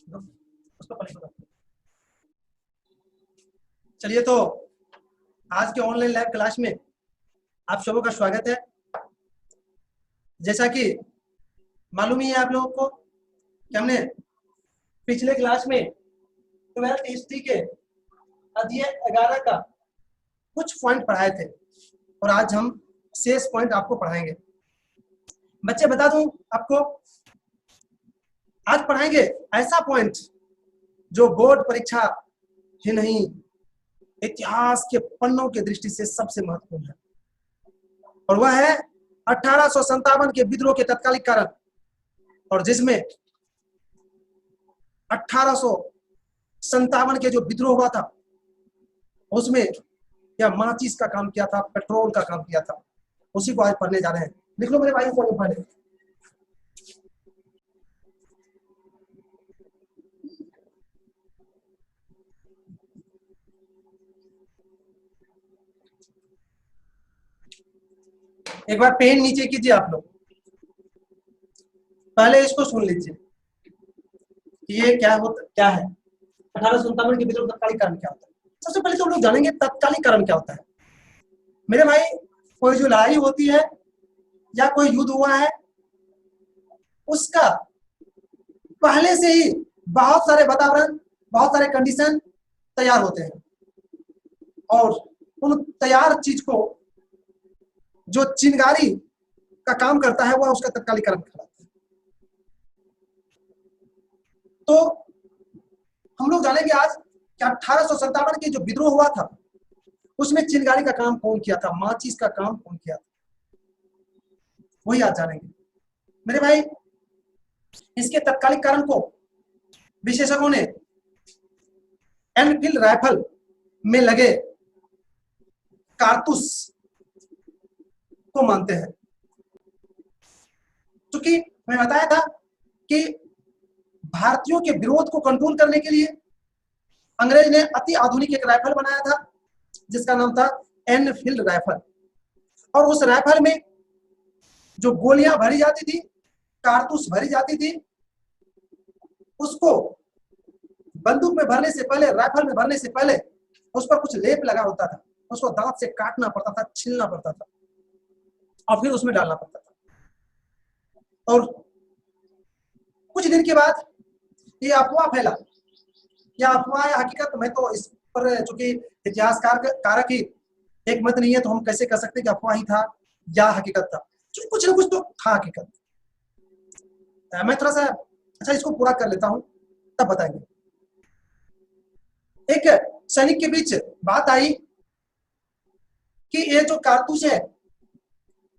उसको पढ़ लो। चलिए, तो आज के ऑनलाइन लाइव क्लास में आप सबों का स्वागत है। जैसा कि मालूम ही है आप लोगों को कि हमने पिछले क्लास में 12th हिस्ट्री के अध्याय 11 का कुछ पॉइंट पढ़ाए थे और आज हम शेष पॉइंट आपको पढ़ाएंगे। बच्चे बता दूं आपको, आज पढ़ाएंगे ऐसा पॉइंट जो बोर्ड परीक्षा ही नहीं, इतिहास के पन्नों की दृष्टि से सबसे महत्वपूर्ण है, और वह है 1857 के विद्रोह के तत्कालिक कारण, और जिसमें 1857 के जो विद्रोह हुआ था उसमें क्या माचिस का काम किया था, पेट्रोल का काम किया था, उसी को आज पढ़ने जा रहे हैं। लिख लो मेरे भाई को पढ़े। एक बार पेन नीचे कीजिए आप लोग, पहले इसको सुन लीजिए कि ये क्या है 1857 के विद्रोह तत्कालिक कारण क्या होता है। सबसे पहले तो हम लोग जानेंगे तत्कालिक कारण क्या होता है। मेरे भाई, कोई जो लड़ाई होती है या कोई युद्ध हुआ है, उसका पहले से ही बहुत सारे वातावरण, बहुत सारे कंडीशन तैयार होते हैं, और उन तैयार चीज को जो चिंगारी का काम करता है वह उसका तत्कालिक कारण कहलाता है। तो हम लोग जानेंगे आज कि 1857 के जो विद्रोह हुआ था उसमें चिंगारी का काम कौन किया था, माचिस का काम कौन किया था, वही आज जानेंगे। मेरे भाई, इसके तत्कालिक कारण को विशेषज्ञों ने एनफील्ड राइफल में लगे कारतूस को मानते हैं। क्योंकि मैं बताया था कि भारतीयों के विरोध को कंट्रोल करने के लिए अंग्रेज ने अति आधुनिक एक राइफल बनाया था जिसका नाम था एनफील्ड राइफल, और उस राइफल में जो गोलियां भरी जाती थी, कारतूस भरी जाती थी, उसको बंदूक में भरने से पहले, राइफल में भरने से पहले उस पर कुछ लेप लगा होता था, उसको दांत से काटना पड़ता था, छीलना पड़ता था और फिर उसमें डालना पड़ता था। और कुछ दिन के बाद ये अफवाह फैला, या अफवाह या हकीकत, मैं तो इस पर चूंकि इतिहासकार कारक ही एक मत नहीं है तो हम कैसे कह सकते कि अफवाह ही था या हकीकत था, क्योंकि कुछ ना कुछ तो था हकीकत। मैं थोड़ा सा अच्छा इसको पूरा कर लेता हूं तब बताएंगे। एक सैनिक के बीच बात आई कि ये जो कारतूस है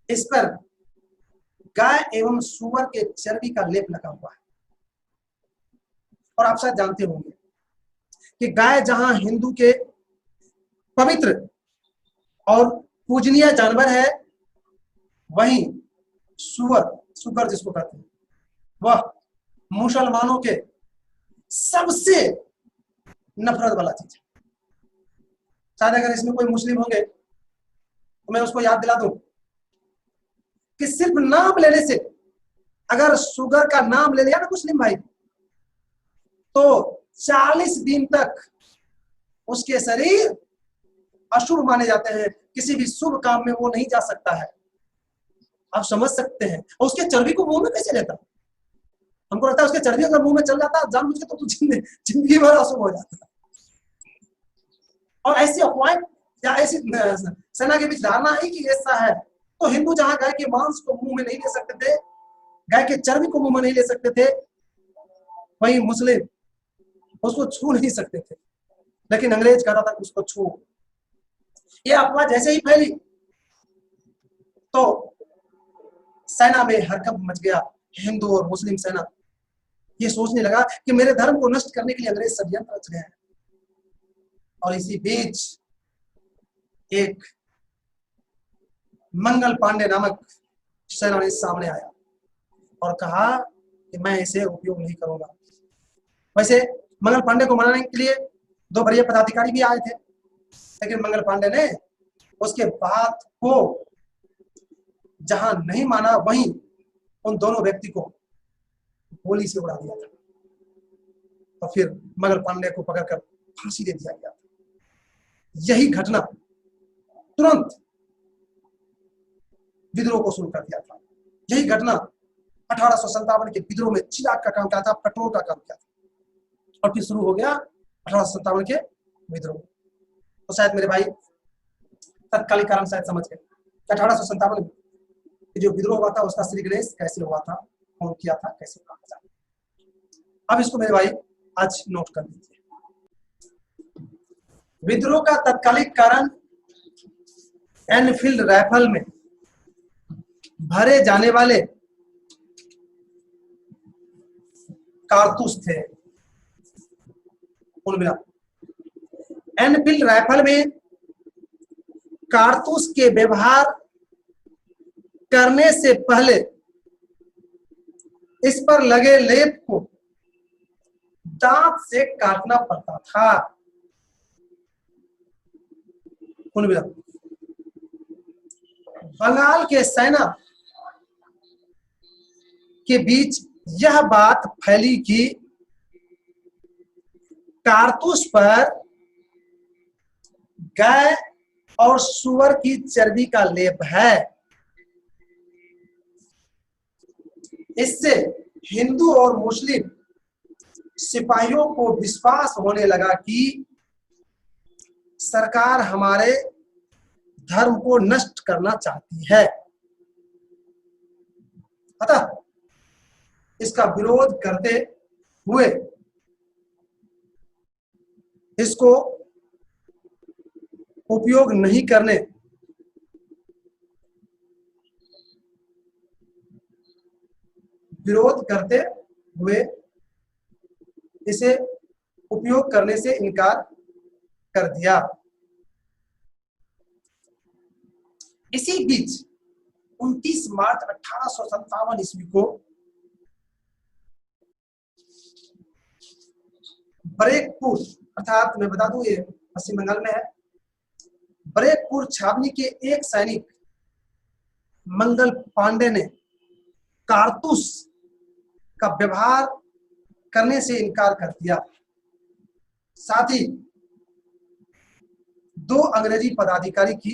इस पर गाय एवं सूअर के चर्बी का लेप लगा हुआ है, और आप शायद जानते होंगे कि गाय जहां हिंदू के पवित्र और पूजनीय जानवर है, वहीं सुअर जिसको कहते हैं वह मुसलमानों के सबसे नफरत वाला चीज है। शायद अगर इसमें कोई मुस्लिम होंगे तो मैं उसको याद दिला दूं कि सिर्फ नाम लेने से, अगर शुगर का नाम ले लिया ना मुस्लिम भाई, तो 40 दिन तक उसके शरीर अशुभ माने जाते हैं, किसी भी शुभ काम में वो नहीं जा सकता है। आप समझ सकते हैं। और उसके चर्बी को मुंह में कैसे लेता, हमको लगता है उसके चर्बी अगर मुंह में चल जाता जानबूझ के तो जिंदगी भर अशुभ हो जाता। और ऐसी अफवाहें या ऐसी सेना के बीच धारणा है कि ऐसा है, तो हिंदू जहां गाय के मांस को मुंह में नहीं ले सकते थे, गाय के चर्बी को मुंह में नहीं ले सकते थे, वहीं मुस्लिम उसको छू नहीं सकते थे, लेकिन अंग्रेज कहता था उसको छू। ये अफवाह जैसे ही फैली तो सेना में हरकंप मच गया। हिंदू और मुस्लिम सेना ये सोचने लगा कि मेरे धर्म को नष्ट करने के लिए अंग्रेज षड्यंत्र रच रहे हैं। और इसी बीच एक मंगल पांडे नामक सेनानी सामने आया और कहा कि मैं इसे उपयोग नहीं करूंगा। वैसे मंगल पांडे को मनाने के लिए 2 वरीय पदाधिकारी भी आए थे, लेकिन मंगल पांडे ने उसके बात को जहां नहीं माना, वहीं उन दोनों व्यक्ति को गोली से उड़ा दिया था। और फिर मंगल पांडे को पकड़कर फांसी दे दिया गया। यही घटना तुरंत विद्रोह को शुरू कर दिया था। यही घटना 1857 के विद्रोह में चिराग का काम किया था, पेट्रोल का काम किया था, और फिर शुरू हो गया 1857 के विद्रोह। तो शायद मेरे भाई तत्कालीन कारण शायद समझ गए 1857 में जो विद्रोह हुआ था उसका श्री गणेश कैसे हुआ था, कौन किया था, कैसे हुआ था। अब इसको मेरे भाई आज नोट कर लीजिए। विद्रोह का तत्कालिक कारण एनफील्ड राइफल में भरे जाने वाले कारतूस थे। एनफील्ड राइफल में कारतूस के व्यवहार करने से पहले इस पर लगे लेप को दांत से काटना पड़ता था। बंगाल के सेना के बीच यह बात फैली कि कारतूस पर गाय और सुअर की चर्बी का लेप है। इससे हिंदू और मुस्लिम सिपाहियों को विश्वास होने लगा कि सरकार हमारे धर्म को नष्ट करना चाहती है। अतः इसका विरोध करते हुए इसको उपयोग नहीं करने विरोध करते हुए इसे उपयोग करने से इनकार कर दिया। इसी बीच 29 मार्च 1857 ईस्वी को बरेकपुर, अर्थात मैं बता दूं ये पश्चिम बंगाल में है, बरेकपुर छावनी के एक सैनिक मंगल पांडे ने कारतूस का व्यवहार करने से इनकार कर दिया। साथ ही 2 अंग्रेजी पदाधिकारी की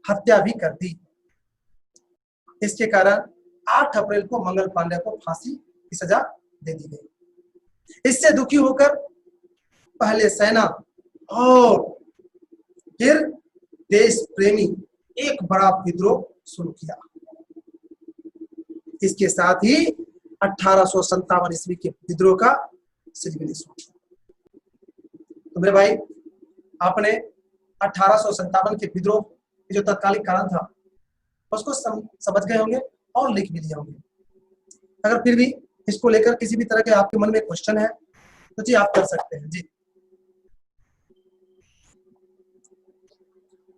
हत्या भी कर दी। इसके कारण 8 अप्रैल को मंगल पांडे को फांसी की सजा दे दी गई। इससे दुखी होकर पहले सेना और फिर देश प्रेमी एक बड़ा विद्रोह शुरू किया। इसके साथ ही 1857 ईस्वी के विद्रोह का सिलसिला शुरू हुआ। तो मेरे भाई आपने 1857 के विद्रोह के जो तत्कालिक कारण था उसको समझ गए होंगे और लिख भी लिए होंगे। अगर फिर भी इसको लेकर किसी भी तरह के आपके मन में क्वेश्चन है तो जी आप कर सकते हैं। जी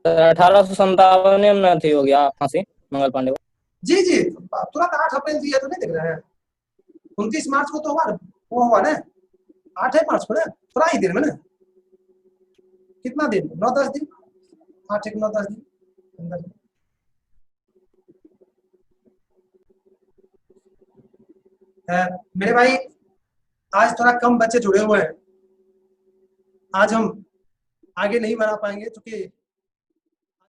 1857 में थी हो गया फांसी मंगल पांडे को। जी जी तुरंत 8 अप्रैल दिया तो नहीं देख रहे हैं, 29 मार्च को तो हुआ, वो हुआ ना 8 मार्च को ना, थोड़ा ही दिन में ना, कितना दिन, 9-10 दिन, 8-9-10 दिन अंदर। मेरे भाई आज थोड़ा कम बच्चे जुड़े हुए हैं, आज हम आगे नहीं बढ़ा पाएंगे क्योंकि